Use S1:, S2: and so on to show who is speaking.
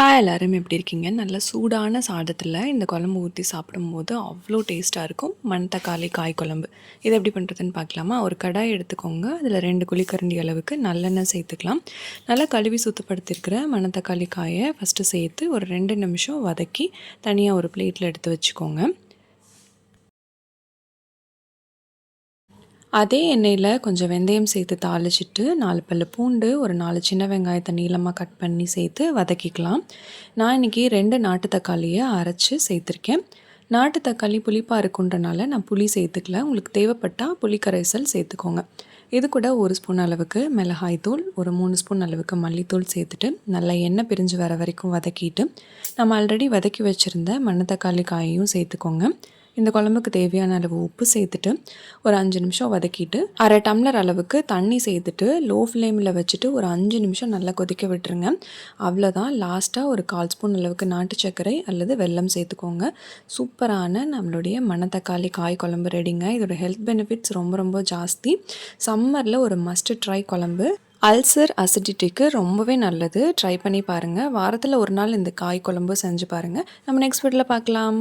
S1: Hi எல்லாரும் எப்படி இருக்கீங்க? நல்ல சூடான சாதத்தில் இந்த குழம்பு ஊற்றி சாப்பிடும்போது அவ்வளோ டேஸ்ட்டாக இருக்கும். மணத்தக்காளி காய் குழம்பு. இது எப்படி பண்ணுறதுன்னு பார்க்கலாமா? ஒரு கடாய் எடுத்துக்கோங்க. அதில் 2 குழிக்கரண்டி அளவுக்கு நல்லெண்ணெய் சேர்த்துக்கலாம். நல்லா கழுவி சுத்தப்படுத்தியிருக்கிற மணத்தக்காளி காயை ஃபஸ்ட்டு சேர்த்து ஒரு 2 நிமிஷம் வதக்கி தனியாக ஒரு பிளேட்டில் எடுத்து வச்சுக்கோங்க. அதே எண்ணெயில் கொஞ்சம் வெந்தயம் சேர்த்து தாளிச்சிட்டு 4 பல்லு பூண்டு, ஒரு 4 சின்ன வெங்காயத்தை நீளமாக கட் பண்ணி சேர்த்து வதக்கிக்கலாம். நான் இன்றைக்கி 2 நாட்டு தக்காளியை அரைச்சி சேர்த்துருக்கேன். நாட்டு தக்காளி புளிப்பாக இருக்குன்றனால நான் புளி சேர்த்துக்கல. உங்களுக்கு தேவைப்பட்டால் புளி கரைசல் சேர்த்துக்கோங்க. இது கூட 1 ஸ்பூன் அளவுக்கு மிளகாய்த்தூள், ஒரு 3 ஸ்பூன் அளவுக்கு மல்லித்தூள் சேர்த்துட்டு நல்லா எண்ணெய் பிரிஞ்சு வர வரைக்கும் வதக்கிட்டு நம்ம ஆல்ரெடி வதக்கி வச்சுருந்த மணத்தக்காளி காயையும் சேர்த்துக்கோங்க. இந்த குழம்புக்கு தேவையான அளவு உப்பு சேர்த்துட்டு ஒரு 5 நிமிஷம் வதக்கிட்டு அரை டம்ளர் அளவுக்கு தண்ணி சேர்த்துட்டு லோ ஃப்ளேமில் வச்சுட்டு ஒரு 5 நிமிஷம் நல்லா கொதிக்க விட்டுருங்க. அவ்வளோதான். லாஸ்ட்டாக ஒரு 1/4 ஸ்பூன் அளவுக்கு நாட்டு சர்க்கரை அல்லது வெல்லம் சேர்த்துக்கோங்க. சூப்பரான நம்மளுடைய மணத்தக்காளி காய் குழம்பு ரெடிங்க. இதோட ஹெல்த் பெனிஃபிட்ஸ் ரொம்ப ரொம்ப ஜாஸ்தி. சம்மரில் ஒரு மஸ்ட் ட்ரை குழம்பு. அல்சர் அசிடிட்டிக்கு ரொம்பவே நல்லது. ட்ரை பண்ணி பாருங்கள். வாரத்தில் ஒரு நாள் இந்த காய் குழம்பு செஞ்சு பாருங்கள். நம்ம நெக்ஸ்ட் வீடியோவில் பார்க்கலாம்.